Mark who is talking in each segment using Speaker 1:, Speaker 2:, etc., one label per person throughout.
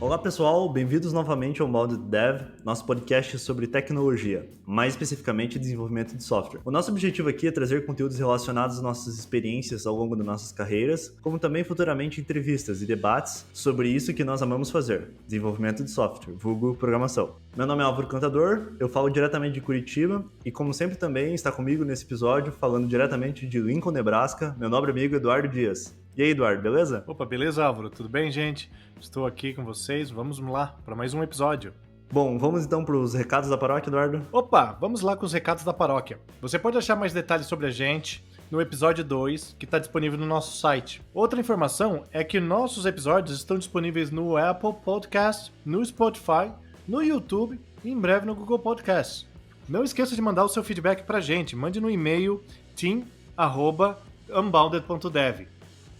Speaker 1: Olá pessoal, bem-vindos novamente ao Modo Dev, nosso podcast sobre tecnologia, mais especificamente desenvolvimento de software. O nosso objetivo aqui é trazer conteúdos relacionados às nossas experiências ao longo das nossas carreiras, como também futuramente entrevistas e debates sobre isso que nós amamos fazer, desenvolvimento de software, vulgo programação. Meu nome é Álvaro Cantador, eu falo diretamente de Curitiba e como sempre também está comigo nesse episódio, falando diretamente de Lincoln, Nebraska, meu nobre amigo Eduardo Dias. E aí, Eduardo, beleza?
Speaker 2: Opa, beleza, Álvaro? Tudo bem, gente? Estou aqui com vocês. Vamos lá para mais um episódio.
Speaker 1: Bom, vamos então para os recados da paróquia, Eduardo?
Speaker 2: Opa, vamos lá com os recados da paróquia. Você pode achar mais detalhes sobre a gente no episódio 2, que está disponível no nosso site. Outra informação é que nossos episódios estão disponíveis no Apple Podcast, no Spotify, no YouTube e em breve no Google Podcast. Não esqueça de mandar o seu feedback para a gente. Mande no e-mail team@unbounded.dev.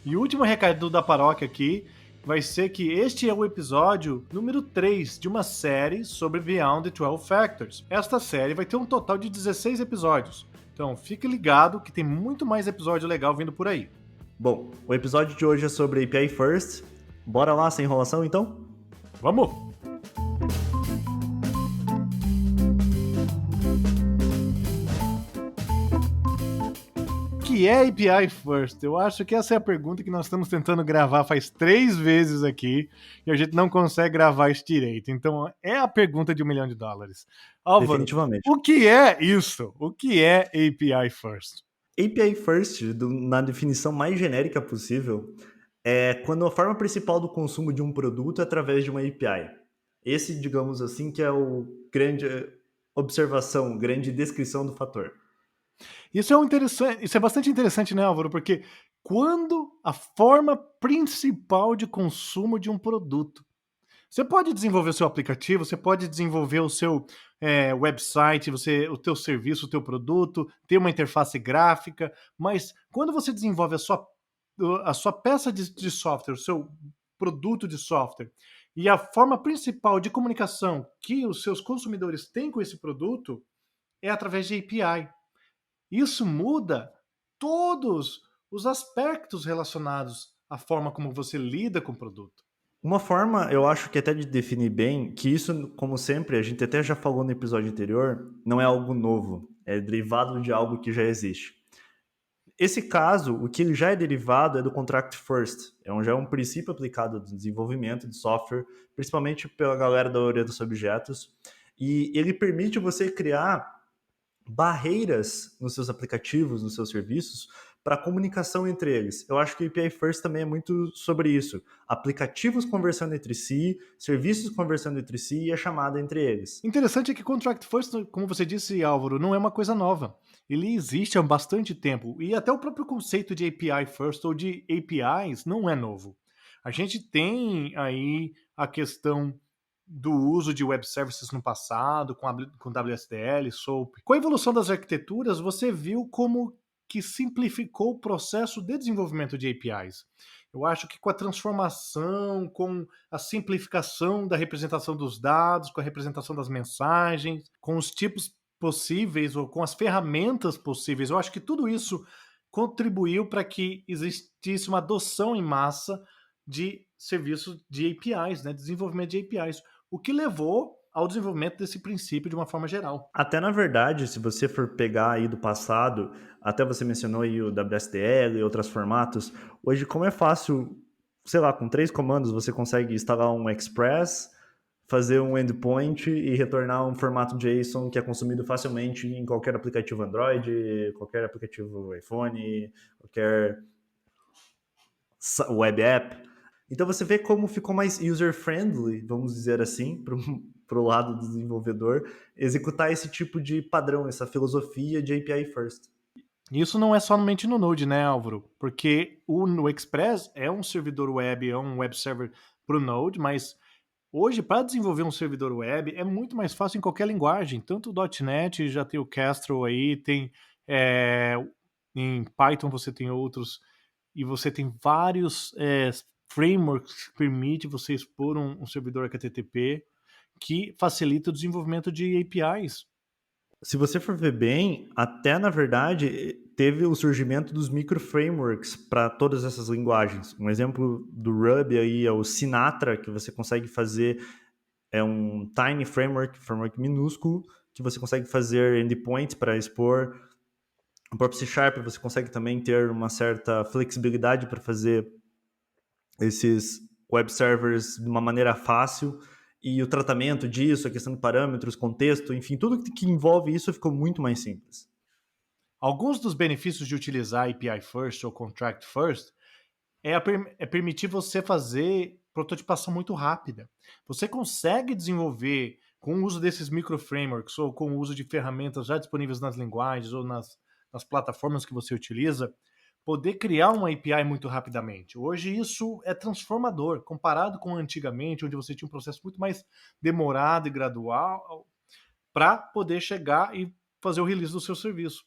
Speaker 2: E o último recado da paróquia aqui vai ser que este é o episódio número 3 de uma série sobre Beyond the 12 Factors. Esta série vai ter um total de 16 episódios. Então fique ligado que tem muito mais episódio legal vindo por aí.
Speaker 1: Bom, o episódio de hoje é sobre API First. Bora lá, sem enrolação então?
Speaker 2: Vamos! O que é API First? Eu acho que essa é a pergunta que nós estamos tentando gravar faz 3 vezes aqui e a gente não consegue gravar isso direito. Então é a pergunta de $1 milhão. Álvaro,
Speaker 1: Definitivamente.
Speaker 2: o que é isso? O que é API First?
Speaker 1: API First, na definição mais genérica possível, é quando a forma principal do consumo de um produto é através de uma API. Esse, digamos assim, que é o grande observação, grande descrição do fator.
Speaker 2: Isso é bastante interessante, né, Álvaro? Porque quando a forma principal de consumo de um produto. Você pode desenvolver o seu aplicativo, você pode desenvolver o seu website, o teu serviço, o teu produto, ter uma interface gráfica, mas quando você desenvolve a sua peça de software, o seu produto de software, e a forma principal de comunicação que os seus consumidores têm com esse produto é através de API. Isso muda todos os aspectos relacionados à forma como você lida com o produto.
Speaker 1: Uma forma, eu acho que até de definir bem, que isso, como sempre, a gente até já falou no episódio anterior, não é algo novo, é derivado de algo que já existe. Esse caso, o que ele já é derivado é do Contract First, já é um princípio aplicado no desenvolvimento de software, principalmente pela galera da orientação a objetos, e ele permite você criar barreiras nos seus aplicativos, nos seus serviços, para a comunicação entre eles. Eu acho que o API First também é muito sobre isso. Aplicativos conversando entre si, serviços conversando entre si e a chamada entre eles.
Speaker 2: Interessante é que Contract First, como você disse, Álvaro, não é uma coisa nova. Ele existe há bastante tempo e até o próprio conceito de API First ou de APIs não é novo. A gente tem aí a questão do uso de web services no passado, com WSDL, SOAP. Com a evolução das arquiteturas, você viu como que simplificou o processo de desenvolvimento de APIs. Eu acho que com a transformação, com a simplificação da representação dos dados, com a representação das mensagens, com os tipos possíveis ou com as ferramentas possíveis, eu acho que tudo isso contribuiu para que existisse uma adoção em massa de serviços de APIs, né, desenvolvimento de APIs, o que levou ao desenvolvimento desse princípio de uma forma geral.
Speaker 1: Até na verdade, se você for pegar aí do passado, até você mencionou aí o WSDL e outros formatos, hoje como é fácil, sei lá, com 3 comandos você consegue instalar um Express, fazer um endpoint e retornar um formato JSON que é consumido facilmente em qualquer aplicativo Android, qualquer aplicativo iPhone, qualquer web app. Então você vê como ficou mais user-friendly, vamos dizer assim, para o lado do desenvolvedor, executar esse tipo de padrão, essa filosofia de API First.
Speaker 2: Isso não é somente no Node, né, Álvaro? Porque o Express é um servidor web, é um web server para o Node, mas hoje, para desenvolver um servidor web, é muito mais fácil em qualquer linguagem. Tanto o .NET, já tem o Kestrel aí, tem em Python você tem outros, e você tem vários frameworks que permitem você expor um servidor HTTP que facilita o desenvolvimento de APIs.
Speaker 1: Se você for ver bem, até na verdade, teve o surgimento dos micro-frameworks para todas essas linguagens. Um exemplo do Ruby aí é o Sinatra, que você consegue fazer, é um tiny framework minúsculo, que você consegue fazer endpoints para expor. O próprio C Sharp você consegue também ter uma certa flexibilidade para fazer esses web servers de uma maneira fácil, e o tratamento disso, a questão de parâmetros, contexto, enfim, tudo que envolve isso ficou muito mais simples.
Speaker 2: Alguns dos benefícios de utilizar API First ou Contract First é permitir você fazer prototipação muito rápida. Você consegue desenvolver, com o uso desses micro-frameworks ou com o uso de ferramentas já disponíveis nas linguagens ou nas plataformas que você utiliza, poder criar uma API muito rapidamente. Hoje isso é transformador, comparado com antigamente, onde você tinha um processo muito mais demorado e gradual para poder chegar e fazer o release do seu serviço.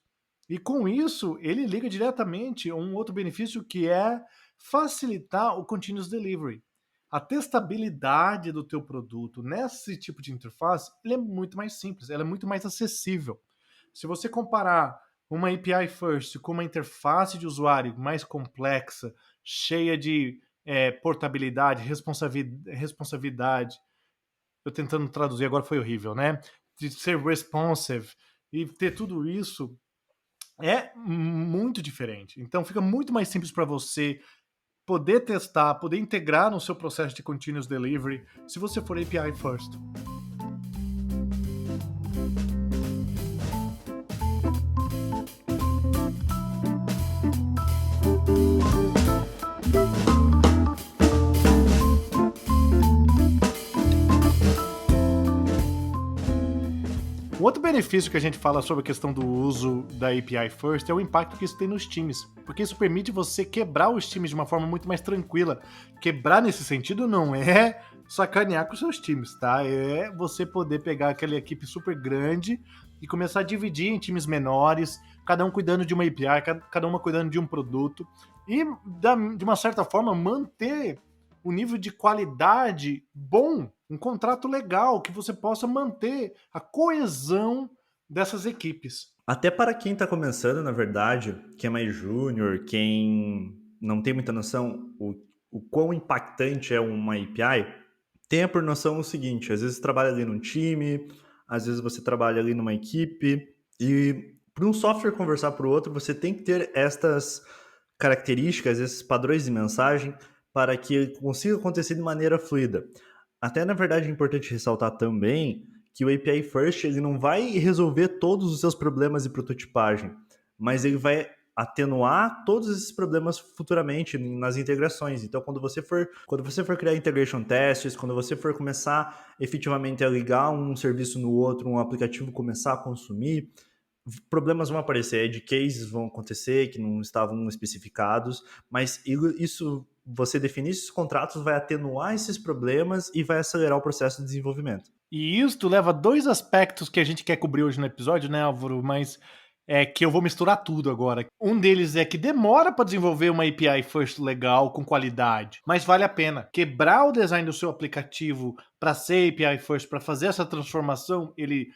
Speaker 2: E com isso, ele liga diretamente a um outro benefício que é facilitar o continuous delivery. A testabilidade do teu produto nesse tipo de interface, ele é muito mais simples, ela é muito mais acessível. Se você comparar uma API first com uma interface de usuário mais complexa, cheia de portabilidade, responsabilidade, eu tentando traduzir agora foi horrível, né? De ser responsive e ter tudo isso é muito diferente. Então fica muito mais simples para você poder testar, poder integrar no seu processo de continuous delivery, se você for API first. Um outro benefício que a gente fala sobre a questão do uso da API First é o impacto que isso tem nos times, porque isso permite você quebrar os times de uma forma muito mais tranquila. Quebrar nesse sentido não é sacanear com os seus times, tá? É você poder pegar aquela equipe super grande e começar a dividir em times menores, cada um cuidando de uma API, cada uma cuidando de um produto, e de uma certa forma manter o nível de qualidade bom, um contrato legal, que você possa manter a coesão dessas equipes.
Speaker 1: Até para quem está começando, na verdade, quem é mais júnior, quem não tem muita noção o quão impactante é uma API, tenha por noção o seguinte: às vezes você trabalha ali num time, às vezes você trabalha ali numa equipe, e para um software conversar para o outro, você tem que ter estas características, esses padrões de mensagem, para que ele consiga acontecer de maneira fluida. Até, na verdade, é importante ressaltar também que o API First ele não vai resolver todos os seus problemas de prototipagem, mas ele vai atenuar todos esses problemas futuramente nas integrações. Então, quando você for criar integration tests, quando você for começar efetivamente a ligar um serviço no outro, um aplicativo começar a consumir, problemas vão aparecer, edge cases vão acontecer que não estavam especificados, mas isso, você definir esses contratos vai atenuar esses problemas e vai acelerar o processo de desenvolvimento.
Speaker 2: E isso leva a dois aspectos que a gente quer cobrir hoje no episódio, né, Álvaro? Mas é que eu vou misturar tudo agora. Um deles é que demora para desenvolver uma API first legal, com qualidade, mas vale a pena. Quebrar o design do seu aplicativo para ser API first, para fazer essa transformação, ele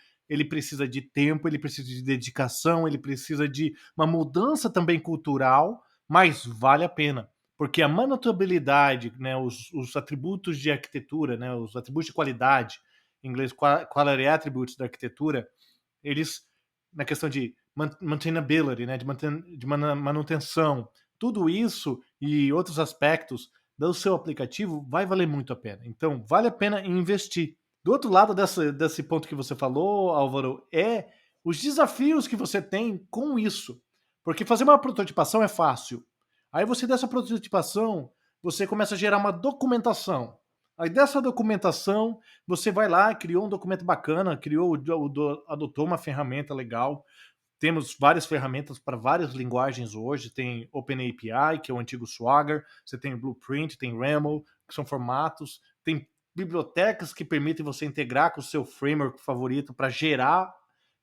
Speaker 2: precisa de tempo, ele precisa de dedicação, ele precisa de uma mudança também cultural, mas vale a pena. Porque a manutabilidade, né, os atributos de arquitetura, né, os atributos de qualidade, em inglês quality attributes da arquitetura, eles, na questão de maintainability, né, de manutenção, tudo isso e outros aspectos do seu aplicativo vai valer muito a pena. Então, vale a pena investir. Do outro lado desse ponto que você falou, Álvaro, é os desafios que você tem com isso. Porque fazer uma prototipação é fácil. Aí você, dessa prototipação, você começa a gerar uma documentação. Aí dessa documentação, você vai lá, criou um documento bacana, adotou uma ferramenta legal. Temos várias ferramentas para várias linguagens hoje. Tem OpenAPI, que é o antigo Swagger. Você tem Blueprint, tem Raml, que são formatos. Tem bibliotecas que permitem você integrar com o seu framework favorito para gerar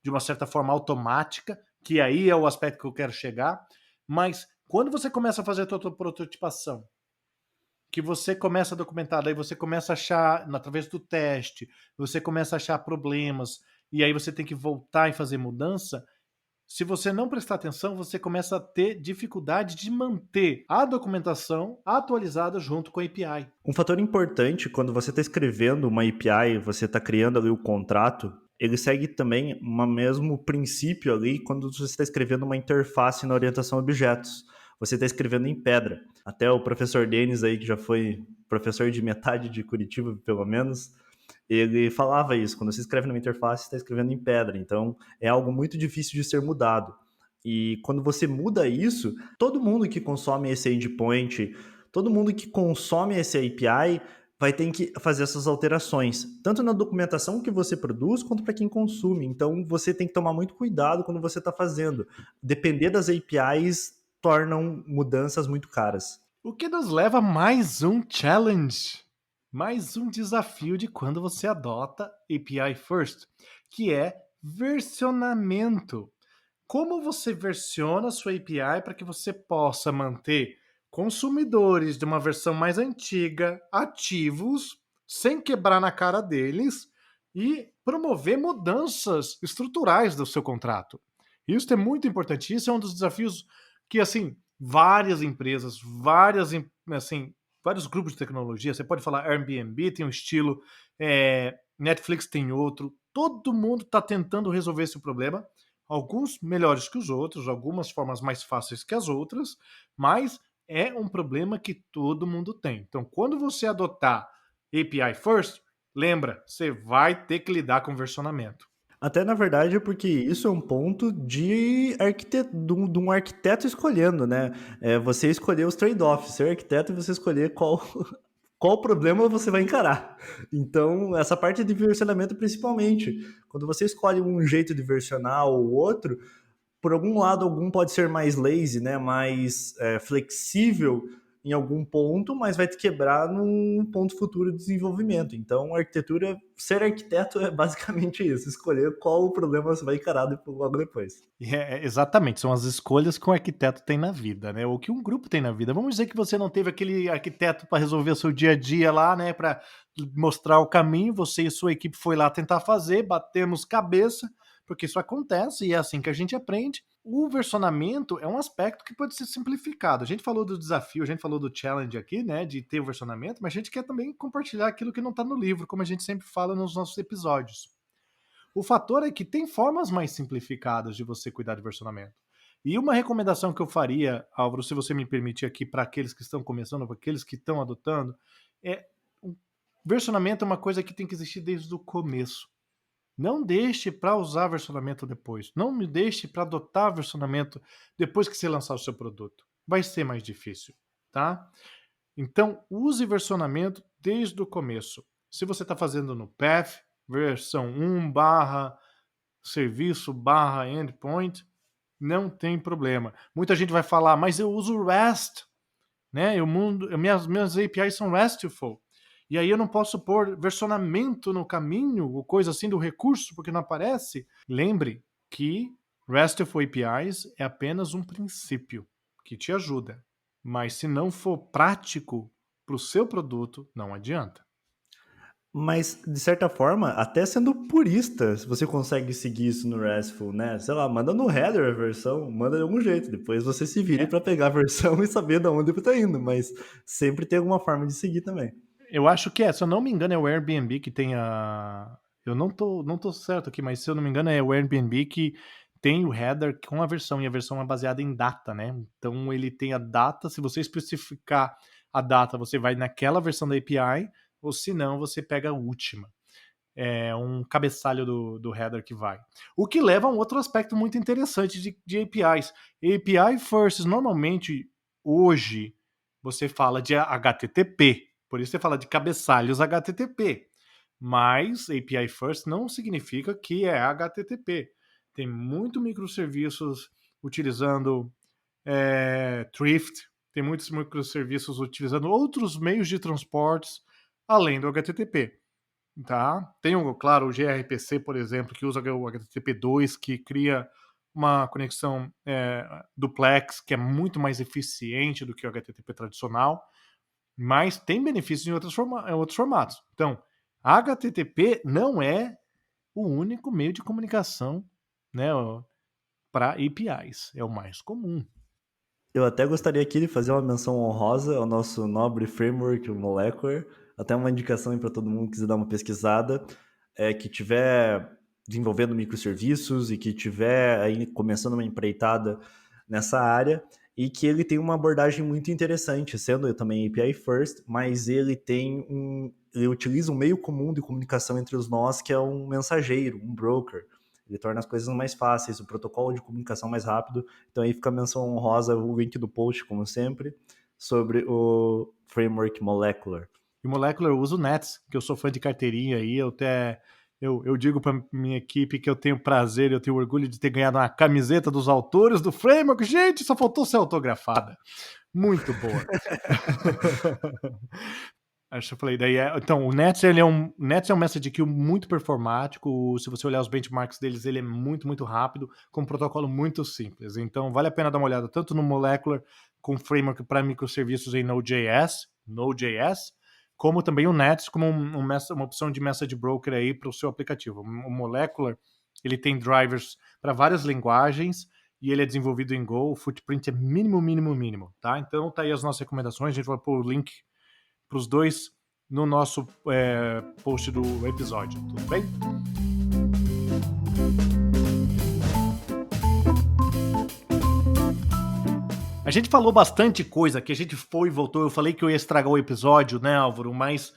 Speaker 2: de uma certa forma automática, que aí é o aspecto que eu quero chegar. Mas quando você começa a fazer a tua prototipação, que você começa a documentar, daí você começa a achar, através do teste, você começa a achar problemas, e aí você tem que voltar e fazer mudança, Se você não prestar atenção, você começa a ter dificuldade de manter a documentação atualizada junto com a API.
Speaker 1: Um fator importante quando você está escrevendo uma API, você está criando ali o contrato, ele segue também o mesmo princípio ali quando você está escrevendo uma interface na orientação a objetos. Você está escrevendo em pedra. Até o professor Denis aí, que já foi professor de metade de Curitiba, pelo menos, ele falava isso. Quando você escreve numa interface, você está escrevendo em pedra. Então, é algo muito difícil de ser mudado. E quando você muda isso, todo mundo que consome esse endpoint, todo mundo que consome esse API vai ter que fazer essas alterações, tanto na documentação que você produz, quanto para quem consome. Então, você tem que tomar muito cuidado quando você está fazendo. Depender das APIs tornam mudanças muito caras.
Speaker 2: O que nos leva a mais um challenge, mais um desafio de quando você adota API First, que é versionamento. Como você versiona a sua API para que você possa manter consumidores de uma versão mais antiga ativos, sem quebrar na cara deles e promover mudanças estruturais do seu contrato. Isso é muito importante. Isso é um dos desafios que, assim, várias empresas, vários grupos de tecnologia, você pode falar Airbnb tem um estilo, Netflix tem outro, todo mundo está tentando resolver esse problema, alguns melhores que os outros, algumas formas mais fáceis que as outras, mas é um problema que todo mundo tem. Então, quando você adotar API First, lembra, você vai ter que lidar com versionamento.
Speaker 1: Até na verdade, porque isso é um ponto de, de um arquiteto escolhendo, né? É você escolher os trade-offs, ser arquiteto e você escolher qual problema você vai encarar. Então, essa parte de versionamento principalmente. Quando você escolhe um jeito de versionar ou outro, por algum lado, algum pode ser mais lazy, né? Mais flexível em algum ponto, mas vai te quebrar num ponto futuro de desenvolvimento. Então, a arquitetura, ser arquiteto é basicamente isso, escolher qual o problema você vai encarar logo depois.
Speaker 2: Exatamente, são as escolhas que um arquiteto tem na vida, né? Ou que um grupo tem na vida. Vamos dizer que você não teve aquele arquiteto para resolver o seu dia a dia lá, né? Para mostrar o caminho, você e sua equipe foi lá tentar fazer, batemos cabeça, porque isso acontece e é assim que a gente aprende. O versionamento é um aspecto que pode ser simplificado. A gente falou do desafio, a gente falou do challenge aqui, né? De ter o versionamento, mas a gente quer também compartilhar aquilo que não está no livro, como a gente sempre fala nos nossos episódios. O fator é que tem formas mais simplificadas de você cuidar de versionamento. E uma recomendação que eu faria, Álvaro, se você me permitir aqui, para aqueles que estão começando, para aqueles que estão adotando, é o versionamento é uma coisa que tem que existir desde o começo. Não deixe para usar versionamento depois. Não me deixe para adotar versionamento depois que você lançar o seu produto. Vai ser mais difícil, tá? Então, use versionamento desde o começo. Se você está fazendo no Path, versão 1 barra serviço barra endpoint, não tem problema. Muita gente vai falar, mas eu uso REST, né? Minhas APIs são RESTful. E aí eu não posso pôr versionamento no caminho, ou coisa assim do recurso, porque não aparece. Lembre que RESTful APIs é apenas um princípio que te ajuda. Mas se não for prático para o seu produto, não adianta.
Speaker 1: Mas, de certa forma, até sendo purista, se você consegue seguir isso no RESTful, né? Sei lá, manda no header a versão, manda de algum jeito. Depois você se vire
Speaker 2: É,
Speaker 1: para pegar a versão e saber de onde tá indo. Mas sempre tem alguma forma de seguir também.
Speaker 2: eu acho que se eu não me engano, é o Airbnb que tem a. Eu não tô certo aqui, mas se eu não me engano, é o Airbnb que tem o header com a versão, e a versão é baseada em data, né? Então ele tem a data, se você especificar a data, você vai naquela versão da API, ou se não, você pega a última. É um cabeçalho do header que vai. O que leva a um outro aspecto muito interessante de APIs. API first, normalmente, hoje, você fala de HTTP, por isso você fala de cabeçalhos HTTP. Mas API first não significa que é HTTP. Tem muito microserviços utilizando Thrift, tem muitos microserviços utilizando outros meios de transportes além do HTTP. Tá? Tem, claro, o gRPC, por exemplo, que usa o HTTP2, que cria uma conexão duplex, que é muito mais eficiente do que o HTTP tradicional, mas tem benefícios em outros formatos. Então, HTTP não é o único meio de comunicação, né, para APIs. É o mais comum.
Speaker 1: Eu até gostaria aqui de fazer uma menção honrosa ao nosso nobre framework, o Molecular. Até uma indicação aí para todo mundo que quiser dar uma pesquisada, que tiver desenvolvendo microserviços e que tiver aí começando uma empreitada nessa área, e que ele tem uma abordagem muito interessante, sendo também API first, mas ele utiliza um meio comum de comunicação entre os nós, que é um mensageiro, um broker. Ele torna as coisas mais fáceis, o protocolo de comunicação mais rápido. Então aí fica a menção honrosa, o link do post, como sempre, sobre o framework Molecular.
Speaker 2: E Molecular eu uso o Nets, que eu sou fã de carteirinha aí, eu digo para minha equipe que eu tenho prazer, eu tenho orgulho de ter ganhado uma camiseta dos autores do framework. Gente, só faltou ser autografada. Muito boa. Acho que eu falei, então, o Nets, Nets é um message queue muito performático. Se você olhar os benchmarks deles, ele é muito, muito rápido, com um protocolo muito simples. Então, vale a pena dar uma olhada tanto no Molecular, com framework para microserviços em Node.js, como também o Nets, como uma opção de message broker aí para o seu aplicativo. O Molecular, ele tem drivers para várias linguagens e ele é desenvolvido em Go. O footprint é mínimo, mínimo, mínimo, tá? Então, tá aí as nossas recomendações. A gente vai pôr o link para os dois no nosso post do episódio, tudo bem? A gente falou bastante coisa, que a gente foi e voltou. Eu falei que eu ia estragar o episódio, né, Álvaro? Mas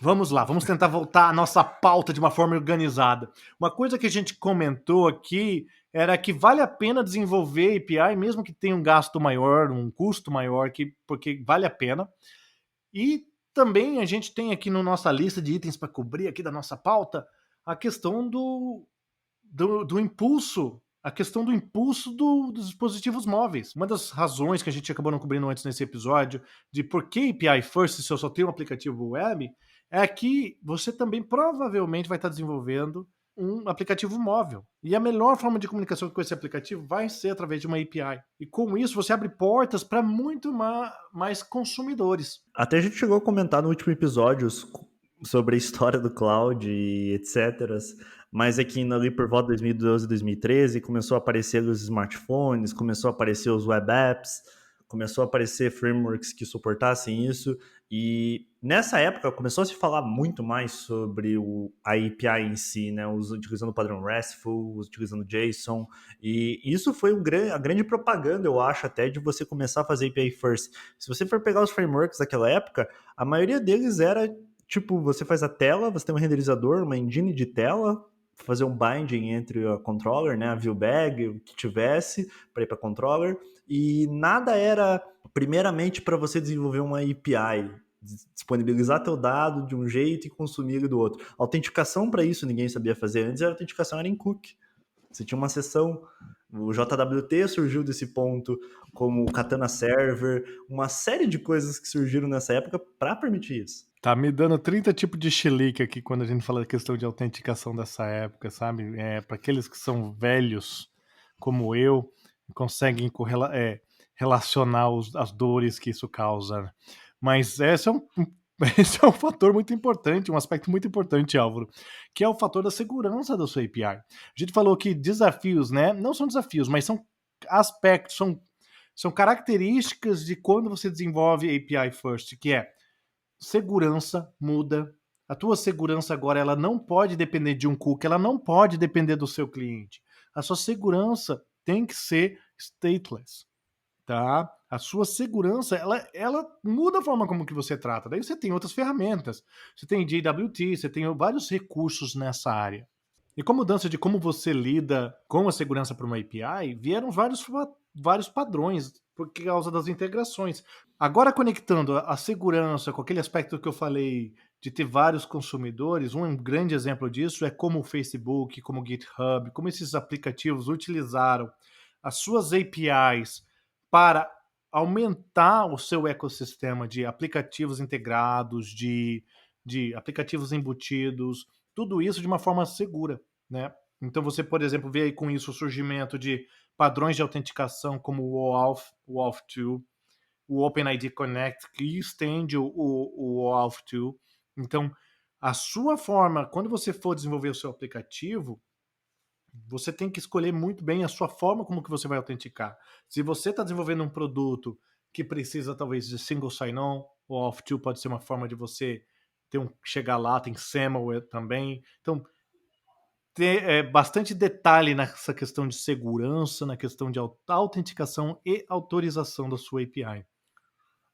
Speaker 2: vamos lá, vamos tentar voltar à nossa pauta de uma forma organizada. Uma coisa que a gente comentou aqui era que vale a pena desenvolver API, mesmo que tenha um gasto maior, um custo maior, porque vale a pena. E também a gente tem aqui na nossa lista de itens para cobrir aqui da nossa pauta a questão do impulso, a questão do impulso dos dispositivos móveis. Uma das razões que a gente acabou não cobrindo antes nesse episódio de por que API First se eu só tenho um aplicativo web é que você também provavelmente vai estar desenvolvendo um aplicativo móvel. E a melhor forma de comunicação com esse aplicativo vai ser através de uma API. E com isso você abre portas para muito mais consumidores.
Speaker 1: Até a gente chegou a comentar no último episódio sobre a história do cloud e etc. Mas é que ali por volta de 2012, 2013, começou a aparecer os smartphones, começou a aparecer os web apps, começou a aparecer frameworks que suportassem isso. E nessa época começou a se falar muito mais sobre a API em si, né? Utilizando o padrão RESTful, utilizando JSON. E isso foi a grande propaganda, eu acho, até de você começar a fazer API first. Se você for pegar os frameworks daquela época, a maioria deles era tipo, você faz a tela, você tem um renderizador, uma engine de tela, fazer um binding entre a controller, né, a viewbag, o que tivesse para ir para controller, e nada era primeiramente para você desenvolver uma API, disponibilizar teu dado de um jeito e consumir ele do outro. Autenticação para isso ninguém sabia fazer. Antes a autenticação era em cookie. Você tinha uma seção, o JWT surgiu desse ponto, como o Katana Server, uma série de coisas que surgiram nessa época para permitir isso.
Speaker 2: Tá me dando 30 tipos de chilique aqui quando a gente fala da questão de autenticação dessa época, sabe? Para aqueles que são velhos, como eu, conseguem relacionar as dores que isso causa. Mas esse é um fator muito importante, um aspecto muito importante, Álvaro, que é o fator da segurança da sua API. A gente falou que desafios, né? Não são desafios, mas são aspectos, são características de quando você desenvolve API First, que é segurança muda. A tua segurança agora ela não pode depender de um cookie, ela não pode depender do seu cliente. A sua segurança tem que ser stateless, tá? A sua segurança ela muda a forma como que você trata. Daí você tem outras ferramentas. Você tem JWT, você tem vários recursos nessa área. E com a mudança de como você lida com a segurança para uma API, vieram vários padrões por causa das integrações. Agora, conectando a segurança com aquele aspecto que eu falei de ter vários consumidores, um grande exemplo disso é como o Facebook, como o GitHub, como esses aplicativos utilizaram as suas APIs para aumentar o seu ecossistema de aplicativos integrados, de aplicativos embutidos, tudo isso de uma forma segura, né? Então você, por exemplo, vê aí com isso o surgimento de padrões de autenticação como o OAuth2, o OpenID Connect, que estende o OAuth2. Então, a sua forma, quando você for desenvolver o seu aplicativo, Você tem que escolher muito bem a sua forma como que você vai autenticar. Se você está desenvolvendo um produto que precisa talvez de single sign-on, o Auth2 pode ser uma forma de você chegar lá, tem SAML também. Então, ter bastante detalhe nessa questão de segurança, na questão de autenticação e autorização da sua API.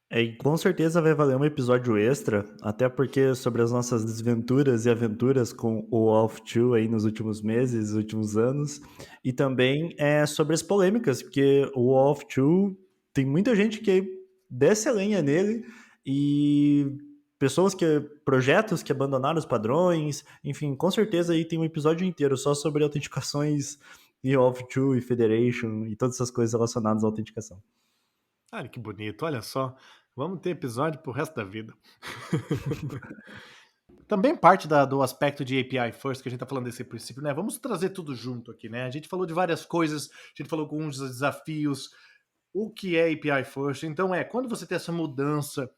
Speaker 1: E com certeza vai valer um episódio extra, até porque sobre as nossas desventuras e aventuras com o Auth2 aí nos últimos meses, últimos anos, e também sobre as polêmicas, porque o Auth2 tem muita gente que desce a lenha nele e projetos que abandonaram os padrões, enfim, com certeza aí tem um episódio inteiro só sobre autenticações e Auth2 e Federation e todas essas coisas relacionadas à autenticação.
Speaker 2: Olha que bonito, olha só. Vamos ter episódio pro resto da vida. Também parte do aspecto de API First, que a gente está falando desse princípio, né? Vamos trazer tudo junto aqui, né? A gente falou de várias coisas, a gente falou de alguns desafios, o que é API First. Então, quando você tem essa mudança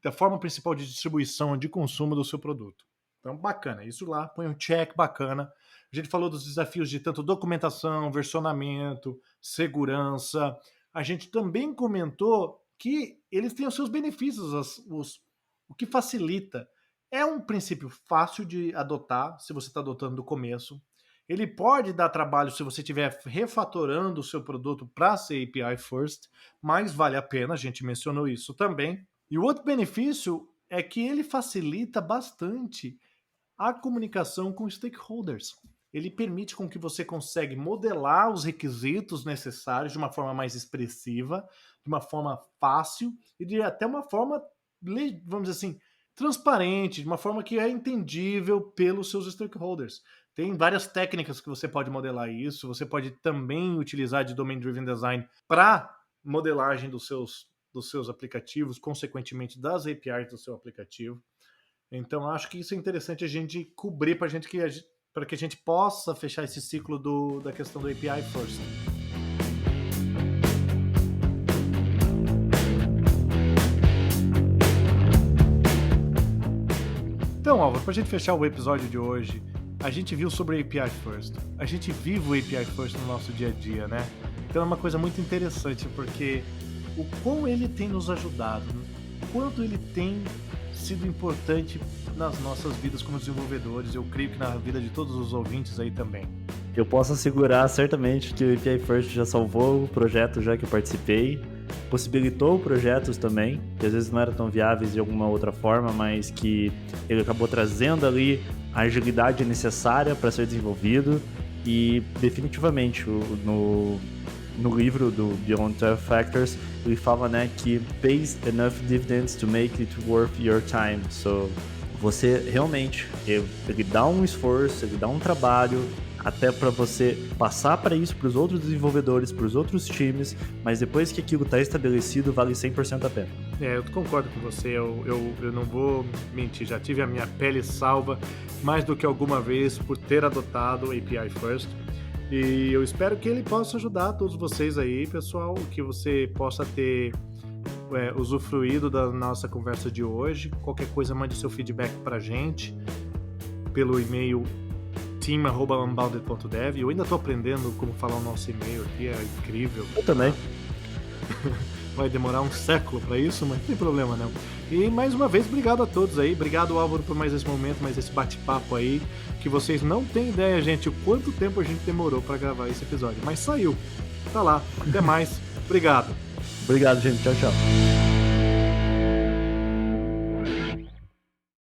Speaker 2: da forma principal de distribuição, de consumo do seu produto. Então, bacana. Isso lá, põe um check bacana. A gente falou dos desafios de tanto documentação, versionamento, segurança. A gente também comentou que eles têm os seus benefícios, o que facilita. É um princípio fácil de adotar, se você está adotando do começo. Ele pode dar trabalho se você estiver refatorando o seu produto para ser API First, mas vale a pena, a gente mencionou isso também. E o outro benefício é que ele facilita bastante a comunicação com stakeholders. Ele permite com que você consiga modelar os requisitos necessários de uma forma mais expressiva, de uma forma fácil e de até uma forma, vamos dizer assim, transparente, de uma forma que é entendível pelos seus stakeholders. Tem várias técnicas que você pode modelar isso, você pode também utilizar de Domain Driven Design para modelagem dos seus aplicativos, consequentemente das APIs do seu aplicativo. Então, acho que isso é interessante a gente cobrir para que a gente possa fechar esse ciclo da questão do API First. Então, Álvaro, para a gente fechar o episódio de hoje, a gente viu sobre API First. A gente vive o API First no nosso dia a dia, né? Então é uma coisa muito interessante, porque o quão ele tem nos ajudado, o quanto ele tem sido importante nas nossas vidas como desenvolvedores, eu creio que na vida de todos os ouvintes aí também.
Speaker 1: Eu posso assegurar certamente que o API First já salvou o projeto já que eu participei, possibilitou projetos também, que às vezes não eram tão viáveis de alguma outra forma, mas que ele acabou trazendo ali a agilidade necessária para ser desenvolvido e definitivamente no livro do Beyond 12 Factors ele fala, né, que pays enough dividends to make it worth your time. So, você realmente, ele dá um esforço, ele dá um trabalho, até para você passar para isso para os outros desenvolvedores, para os outros times, mas depois que aquilo está estabelecido, vale 100% a pena.
Speaker 2: Eu concordo com você, eu não vou mentir, já tive a minha pele salva mais do que alguma vez por ter adotado o API First, e eu espero que ele possa ajudar todos vocês aí, pessoal, que você possa ter usufruído da nossa conversa de hoje. Qualquer coisa, mande seu feedback pra gente pelo e-mail team@unbounded.dev. Eu ainda tô aprendendo como falar o nosso e-mail aqui, é incrível.
Speaker 1: Eu também.
Speaker 2: Vai demorar um século para isso, mas não tem problema não. E mais uma vez, obrigado a todos aí. Obrigado, Álvaro, por mais esse momento, mais esse bate-papo aí. Que vocês não têm ideia, gente, o quanto tempo a gente demorou para gravar esse episódio. Mas saiu. Tá lá. Até mais. Obrigado.
Speaker 1: Obrigado, gente. Tchau, tchau.